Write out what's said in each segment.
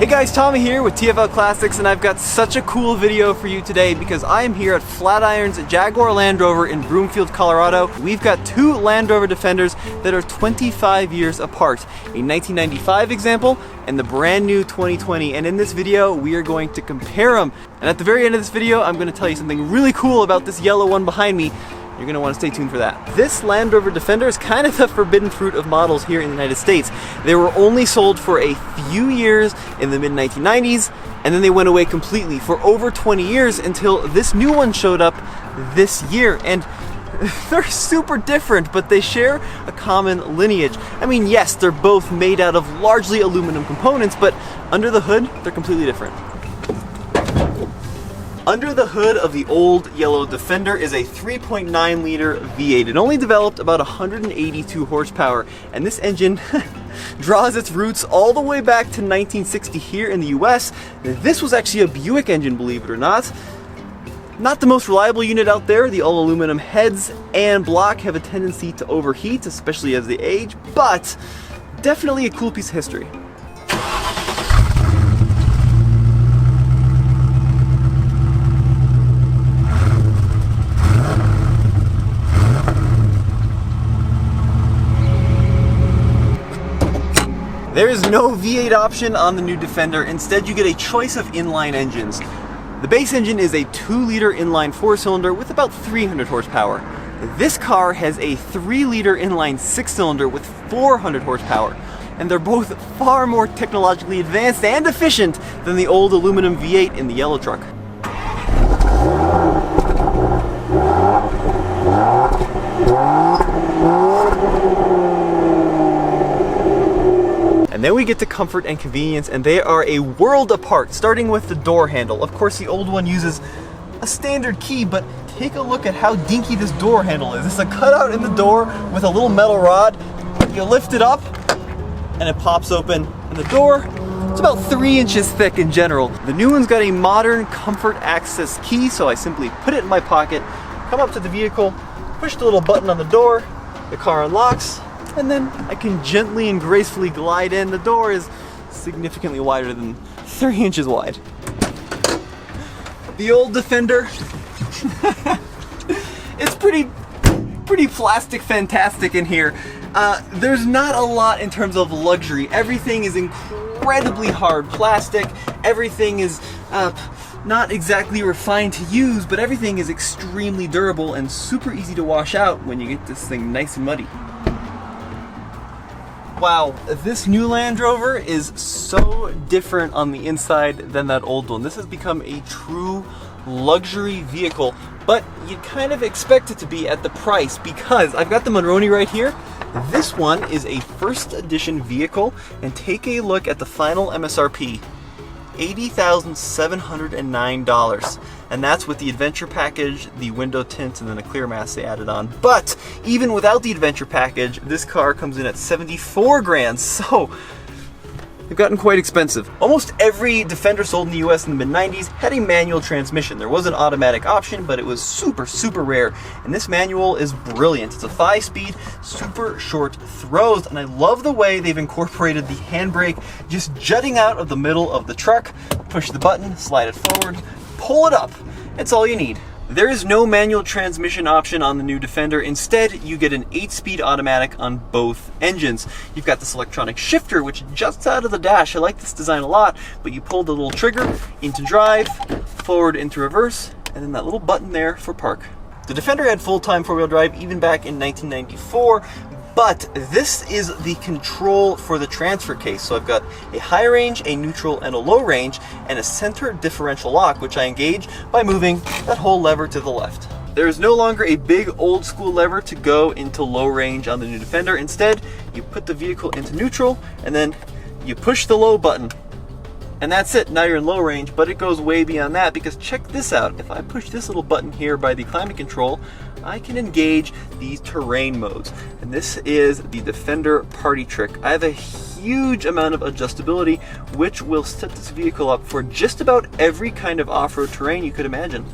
Hey guys, Tommy here with TFL Classics, and I've got such a cool video for you today because I am here at Flatiron's Jaguar Land Rover in Broomfield, Colorado. We've got two Land Rover Defenders that are 25 years apart, a 1995 example and the brand new 2020, and in this video we are going to compare them. And at the very end of this video I'm going to tell you something really cool about this yellow one behind me. You're going to want to stay tuned for that. This Land Rover Defender is kind of the forbidden fruit of models here in the United States. They were only sold for a few years in the mid-1990s, and then they went away completely for over 20 years until this new one showed up this year. And they're super different, but they share a common lineage. I mean, yes, they're both made out of largely aluminum components, but under the hood, they're completely different. Under the hood of the old yellow Defender is a 3.9 liter V8. It only developed about 182 horsepower, and this engine draws its roots all the way back to 1960 here in the US. This was actually a Buick engine, believe it or not. Not the most reliable unit out there. The all aluminum heads and block have a tendency to overheat, especially as they age, but definitely a cool piece of history. There is no V8 option on the new Defender. Instead, you get a choice of inline engines. The base engine is a 2-liter inline 4-cylinder with about 300 horsepower. This car has a 3-liter inline 6-cylinder with 400 horsepower. And they're both far more technologically advanced and efficient than the old aluminum V8 in the yellow truck. And then we get to comfort and convenience, and they are a world apart, starting with the door handle. Of course, the old one uses a standard key, but take a look at how dinky this door handle is. It's a cutout in the door with a little metal rod. You lift it up, and it pops open, and the door, it's about 3 inches thick in general. The new one's got a modern comfort access key, so I simply put it in my pocket, come up to the vehicle, push the little button on the door, the car unlocks, and then I can gently and gracefully glide in. The door is significantly wider than 3 inches wide. The old Defender, it's pretty plastic fantastic in here. There's not a lot in terms of luxury. Everything is incredibly hard plastic. Everything is not exactly refined to use, but everything is extremely durable and super easy to wash out when you get this thing nice and muddy. Wow, this new Land Rover is so different on the inside than that old one. This has become a true luxury vehicle, but you'd kind of expect it to be at the price because I've got the Monroney right here. This one is a first edition vehicle, and take a look at the final MSRP. $80,709, and that's with the adventure package, the window tint, and then a clear mask they added on. But even without the adventure package, this car comes in at 74 grand, so they've gotten quite expensive. Almost every Defender sold in the US in the mid-90s had a manual transmission. There was an automatic option, but it was super rare, and this manual is brilliant. It's a 5-speed, super short throws, and I love the way they've incorporated the handbrake just jutting out of the middle of the truck. Push the button, slide it forward, pull it up. That's all you need. There is no manual transmission option on the new Defender. Instead, you get an 8-speed automatic on both engines. You've got this electronic shifter, which juts out of the dash. I like this design a lot, but you pull the little trigger into drive, forward into reverse, and then that little button there for park. The Defender had full-time 4-wheel drive even back in 1994, but this is the control for the transfer case. So I've got a high range, a neutral, and a low range, and a center differential lock, which I engage by moving that whole lever to the left. There is no longer a big old school lever to go into low range on the new Defender. Instead, you put the vehicle into neutral, and then you push the low button. And that's it, now you're in low range, but it goes way beyond that because check this out. If I push this little button here by the climate control, I can engage these terrain modes. And this is the Defender party trick. I have a huge amount of adjustability, which will set this vehicle up for just about every kind of off-road terrain you could imagine.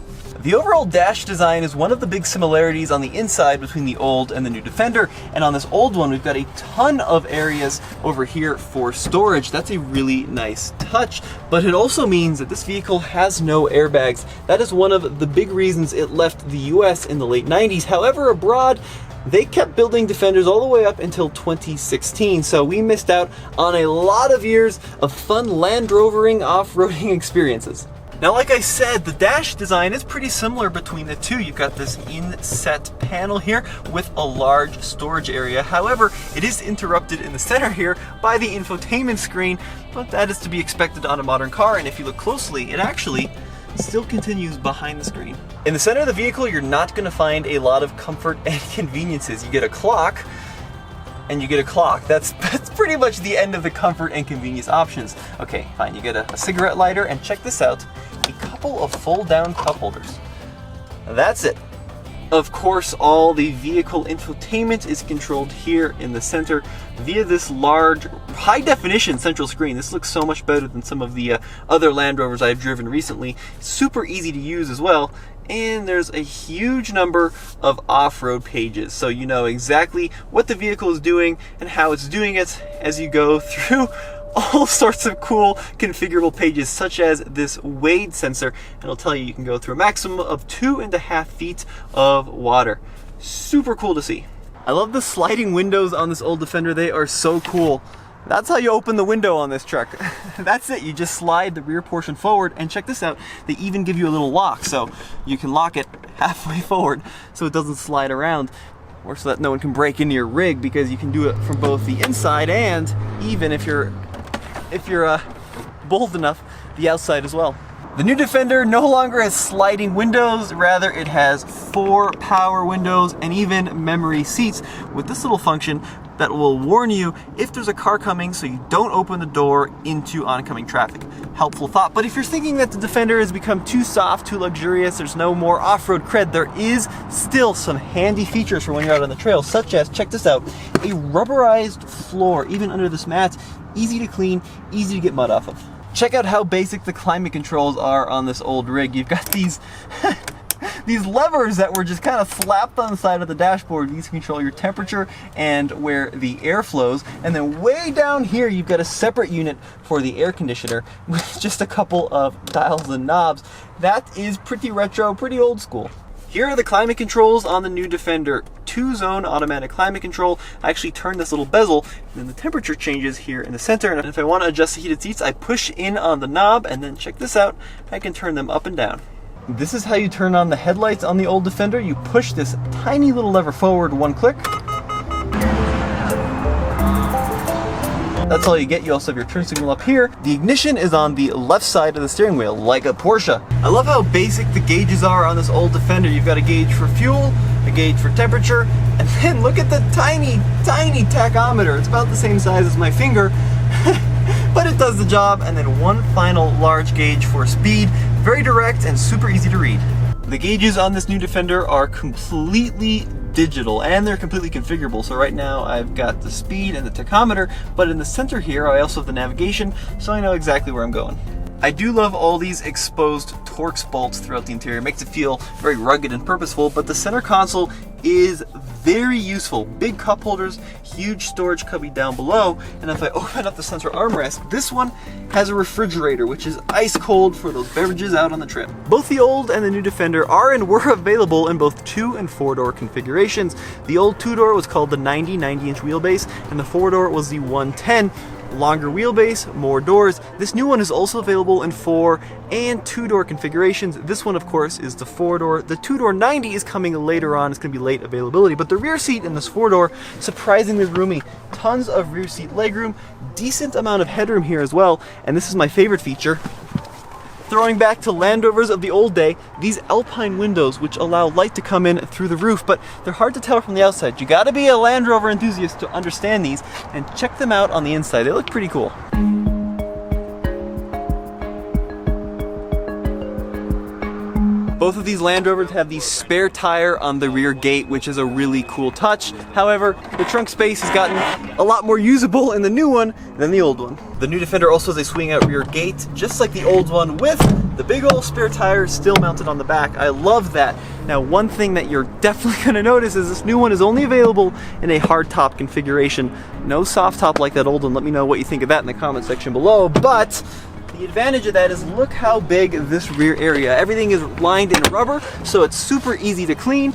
The overall dash design is one of the big similarities on the inside between the old and the new Defender, and on this old one we've got a ton of areas over here for storage. That's a really nice touch, but it also means that this vehicle has no airbags. That is one of the big reasons it left the US in the late 90s. However, abroad, they kept building Defenders all the way up until 2016, so we missed out on a lot of years of fun Land Rovering off-roading experiences. Now, like I said, the dash design is pretty similar between the two. You've got this inset panel here with a large storage area. However, it is interrupted in the center here by the infotainment screen, but that is to be expected on a modern car, and if you look closely, it actually still continues behind the screen. In the center of the vehicle, you're not going to find a lot of comfort and conveniences. You get a clock, and you get a clock. That's pretty much the end of the comfort and convenience options. Okay, fine, you get a cigarette lighter, and check this out, a couple of fold-down cup holders. That's it. Of course, all the vehicle infotainment is controlled here in the center via this large, high-definition central screen. This looks so much better than some of the other Land Rovers I've driven recently. Super easy to use as well. And there's a huge number of off-road pages, so you know exactly what the vehicle is doing and how it's doing it as you go through all sorts of cool configurable pages, such as this wade sensor, and it'll tell you you can go through a maximum of 2.5 feet of water. Super cool to see. I love the sliding windows on this old Defender. They are so cool. That's how you open the window on this truck. That's it, you just slide the rear portion forward, and check this out, they even give you a little lock, so you can lock it halfway forward so it doesn't slide around, or so that no one can break into your rig, because you can do it from both the inside and, even if you're bold enough, the outside as well. The new Defender no longer has sliding windows, rather it has 4 power windows and even memory seats with this little function that will warn you if there's a car coming so you don't open the door into oncoming traffic. Helpful thought, but if you're thinking that the Defender has become too soft, too luxurious, there's no more off-road cred, there is still some handy features for when you're out on the trail, such as, check this out, a rubberized floor, even under this mat, easy to clean, easy to get mud off of. Check out how basic the climate controls are on this old rig. You've got these these levers that were just kind of slapped on the side of the dashboard. These control your temperature and where the air flows. And then way down here, you've got a separate unit for the air conditioner with just a couple of dials and knobs. That is pretty retro, pretty old school. Here are the climate controls on the new Defender. 2-zone automatic climate control. I actually turn this little bezel, and then the temperature changes here in the center. And if I want to adjust the heated seats, I push in on the knob, and then check this out, I can turn them up and down. This is how you turn on the headlights on the old Defender. You push this tiny little lever forward 1 click. That's all you get. You also have your turn signal up here. The ignition is on the left side of the steering wheel, like a Porsche. I love how basic the gauges are on this old Defender. You've got a gauge for fuel, a gauge for temperature, and then look at the tiny, tiny tachometer. It's about the same size as my finger, but it does the job. And then one final large gauge for speed. Very direct and super easy to read. The gauges on this new Defender are completely digital and they're completely configurable. So right now I've got the speed and the tachometer, but in the center here I also have the navigation, so I know exactly where I'm going. I do love all these exposed Torx bolts throughout the interior. It makes it feel very rugged and purposeful, but the center console is very useful. Big cup holders, huge storage cubby down below, and if I open up the center armrest, this one has a refrigerator, which is ice cold for those beverages out on the trip. Both the old and the new Defender are and were available in both 2- and 4-door configurations. The old 2-door was called the 90-inch wheelbase, and the 4-door was the 110. Longer wheelbase, more doors. This new one is also available in 4- and 2-door configurations. This one, of course, is the 4-door. The 2-door 90 is coming later on. It's going to be late availability, but the rear seat in this 4-door, surprisingly roomy. Tons of rear seat legroom, decent amount of headroom here as well, and this is my favorite feature. Throwing back to Land Rovers of the old day, these Alpine windows which allow light to come in through the roof, but they're hard to tell from the outside. You gotta be a Land Rover enthusiast to understand these, and check them out on the inside. They look pretty cool. Both of these Land Rovers have the spare tire on the rear gate, which is a really cool touch. However, the trunk space has gotten a lot more usable in the new one than the old one. The new Defender also has a swing out rear gate, just like the old one, with the big old spare tire still mounted on the back. I love that. Now, one thing that you're definitely going to notice is this new one is only available in a hard top configuration. No soft top like that old one. Let me know what you think of that in the comment section below. But the advantage of that is look how big this rear area. Everything is lined in rubber, so it's super easy to clean.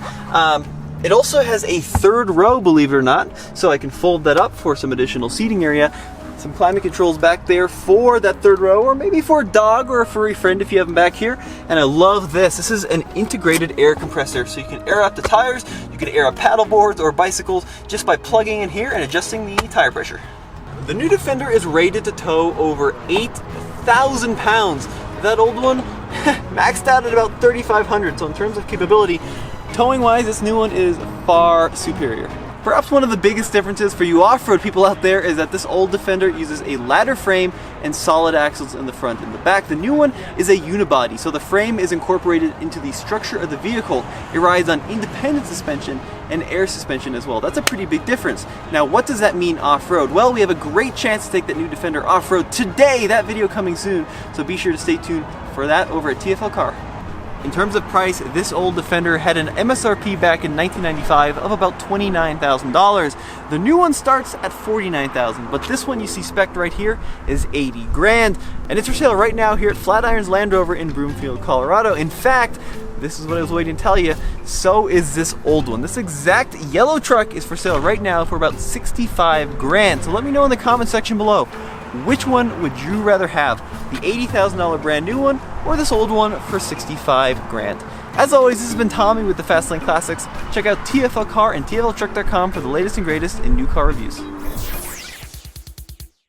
It also has a third row, believe it or not, so I can fold that up for some additional seating area. Some climate controls back there for that third row, or maybe for a dog or a furry friend if you have them back here. And I love this. This is an integrated air compressor, so you can air out the tires, you can air out paddle boards or bicycles just by plugging in here and adjusting the tire pressure. The new Defender is rated to tow over 8,000 pounds. That old one maxed out at about 3,500, so in terms of capability, towing wise, this new one is far superior. Perhaps one of the biggest differences for you off-road people out there is that this old Defender uses a ladder frame and solid axles in the front and the back. The new one is a unibody, so the frame is incorporated into the structure of the vehicle. It rides on independent suspension and air suspension as well. That's a pretty big difference. Now, what does that mean off-road? Well, we have a great chance to take that new Defender off-road today. That video coming soon, so be sure to stay tuned for that over at TFL Car. In terms of price, this old Defender had an MSRP back in 1995 of about $29,000. The new one starts at $49,000, but this one you see spec'd right here is $80 grand. And it's for sale right now here at Flatiron's Land Rover in Broomfield, Colorado. In fact, this is what I was waiting to tell you, so is this old one. This exact yellow truck is for sale right now for about 65 grand. So let me know in the comment section below, which one would you rather have? The $80,000 brand new one or this old one for 65 grand? As always, this has been Tommy with the Fastlane Classics. Check out TFL Car and TFLtruck.com for the latest and greatest in new car reviews.